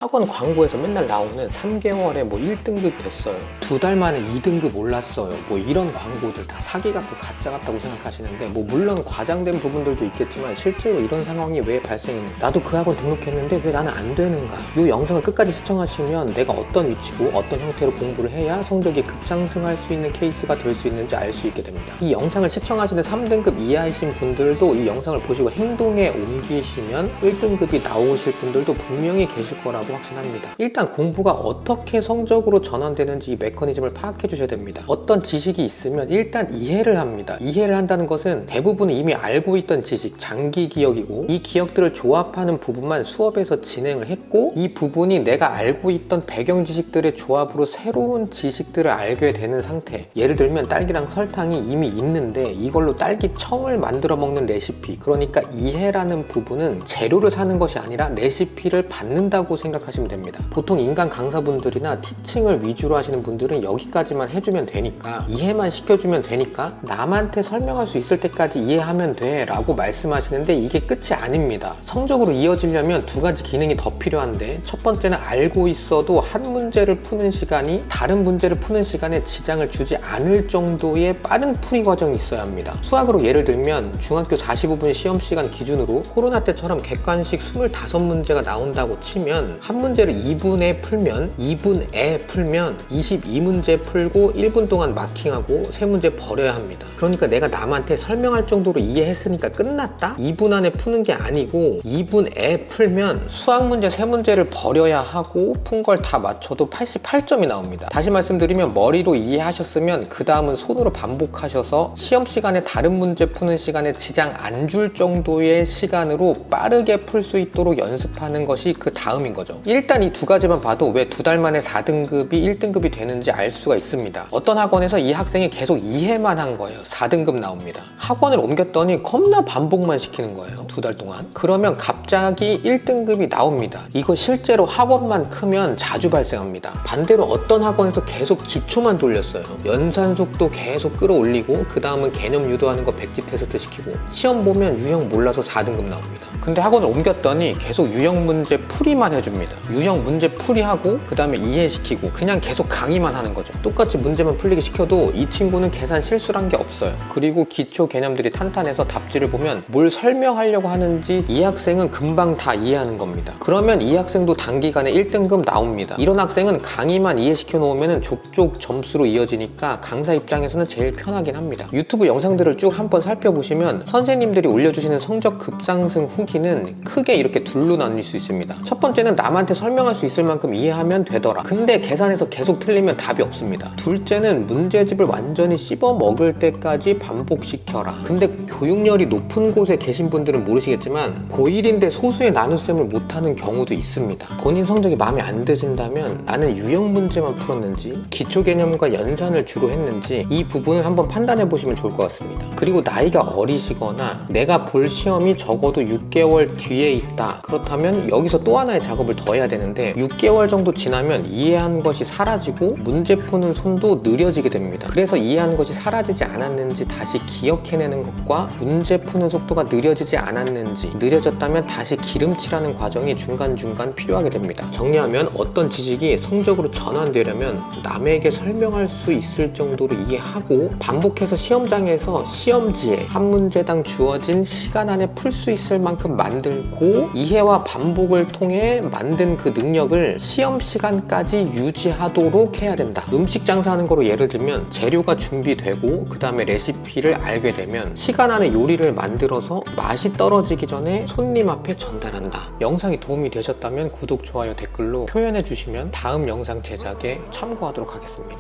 학원 광고에서 맨날 나오는 3개월에 뭐 1등급 됐어요, 2달 만에 2등급 올랐어요, 뭐 이런 광고들 다 사기 같고 가짜 같다고 생각하시는데, 뭐 물론 과장된 부분들도 있겠지만 실제로 이런 상황이 왜 발생했는가, 나도 그 학원 등록했는데 왜 나는 안 되는가, 이 영상을 끝까지 시청하시면 내가 어떤 위치고 어떤 형태로 공부를 해야 성적이 급상승할 수 있는 케이스가 될 수 있는지 알 수 있게 됩니다. 이 영상을 시청하시는 3등급 이하이신 분들도 이 영상을 보시고 행동에 옮기시면 1등급이 나오실 분들도 분명히 계실 거라고 확신합니다. 일단 공부가 어떻게 성적으로 전환되는지 이 메커니즘을 파악해 주셔야 됩니다. 어떤 지식이 있으면 일단 이해를 합니다. 이해를 한다는 것은 대부분 이미 알고 있던 지식, 장기 기억이고, 이 기억들을 조합하는 부분만 수업에서 진행을 했고, 이 부분이 내가 알고 있던 배경 지식들의 조합으로 새로운 지식들을 알게 되는 상태. 예를 들면 딸기랑 설탕이 이미 있는데 이걸로 딸기청을 만들어 먹는 레시피, 그러니까 이해라는 부분은 재료를 사는 것이 아니라 레시피를 받는다고 생각하시면 됩니다. 보통 인간 강사분들이나 티칭을 위주로 하시는 분들은 여기까지만 해주면 되니까, 이해만 시켜주면 되니까, 남한테 설명할 수 있을 때까지 이해하면 돼 라고 말씀하시는데 이게 끝이 아닙니다. 성적으로 이어지려면 두 가지 기능이 더 필요한데, 첫 번째는 알고 있어도 한 문제를 푸는 시간이 다른 문제를 푸는 시간에 지장을 주지 않을 정도의 빠른 풀이 과정이 있어야 합니다. 수학으로 예를 들면 중학교 45분 시험 시간 기준으로 코로나 때처럼 객관식 25문제가 나온다고 치면, 한 문제를 2분에 풀면 2분에 풀면 22문제 풀고 1분 동안 마킹하고 3문제 버려야 합니다. 그러니까 내가 남한테 설명할 정도로 이해했으니까 끝났다? 2분 안에 푸는 게 아니고 2분에 풀면 수학 문제 3문제를 버려야 하고 푼 걸 다 맞춰도 88점이 나옵니다. 다시 말씀드리면 머리로 이해하셨으면 그 다음은 손으로 반복하셔서 시험 시간에 다른 문제 푸는 시간에 지장 안 줄 정도의 시간으로 빠르게 풀 수 있도록 연습하는 것이 그 다음인 거죠. 일단 이 두 가지만 봐도 왜 2달 만에 4등급이 1등급이 되는지 알 수가 있습니다. 어떤 학원에서 이 학생이 계속 이해만 한 거예요. 4등급 나옵니다. 학원을 옮겼더니 겁나 반복만 시키는 거예요, 2달 동안. 그러면 갑자기 1등급이 나옵니다. 이거 실제로 학원만 크면 자주 발생합니다. 반대로 어떤 학원에서 계속 기초만 돌렸어요. 연산 속도 계속 끌어올리고, 그 다음은 개념 유도하는 거 백지 테스트 시키고, 시험 보면 유형 몰라서 4등급 나옵니다. 근데 학원을 옮겼더니 계속 유형 문제 풀이만 해줍니다. 유형 문제 풀이하고 그 다음에 이해시키고, 그냥 계속 강의만 하는 거죠. 똑같이 문제만 풀리게 시켜도 이 친구는 계산 실수란 게 없어요. 그리고 기초 개념들이 탄탄해서 답지를 보면 뭘 설명하려고 하는지 이 학생은 금방 다 이해하는 겁니다. 그러면 이 학생도 단기간에 1등급 나옵니다. 이런 학생은 강의만 이해시켜 놓으면 족족 점수로 이어지니까 강사 입장에서는 제일 편하긴 합니다. 유튜브 영상들을 쭉 한번 살펴보시면 선생님들이 올려주시는 성적 급상승 후기는 크게 이렇게 둘로 나뉠 수 있습니다. 첫 번째는 남한테 설명할 수 있을 만큼 이해하면 되더라, 근데 계산해서 계속 틀리면 답이 없습니다. 둘째는 문제집을 완전히 씹어 먹을 때까지 반복시켜라. 근데 교육열이 높은 곳에 계신 분들은 모르시겠지만 고1인데 소수의 나눗셈을 못하는 경우도 있습니다. 본인 성적이 마음에 안 드신다면 나는 유형 문제만 풀었는지 기초 개념과 연산을 주로 했는지 이 부분을 한번 판단해 보시면 좋을 것 같습니다. 그리고 나이가 어리시거나 내가 볼 시험이 적어도 6개월 뒤에 있다, 그렇다면 여기서 또 하나의 작업을 더 해야 되는데, 6개월 정도 지나면 이해한 것이 사라지고 문제 푸는 손도 느려지게 됩니다. 그래서 이해한 것이 사라지지 않았는지 다시 기억해내는 것과 문제 푸는 속도가 느려지지 않았는지, 느려졌다면 다시 기름칠하는 과정이 중간중간 필요하게 됩니다. 정리하면 어떤 지식이 성적으로 전환되려면 남에게 설명할 수 있을 정도로 이해하고, 반복해서 시험장에서 시험지에 한 문제당 주어진 시간 안에 풀 수 있을 만큼 만들고, 이해와 반복을 통해 만든 그 능력을 시험 시간까지 유지하도록 해야 된다. 음식 장사하는 거로 예를 들면 재료가 준비되고 그 다음에 레시피를 알게 되면 시간 안에 요리를 만들어서 맛이 떨어지기 전에 손님 앞에 전달한다. 영상이 도움이 되셨다면 구독, 좋아요, 댓글로 표현해 주시면 다음 영상 제작에 참고하도록 하겠습니다.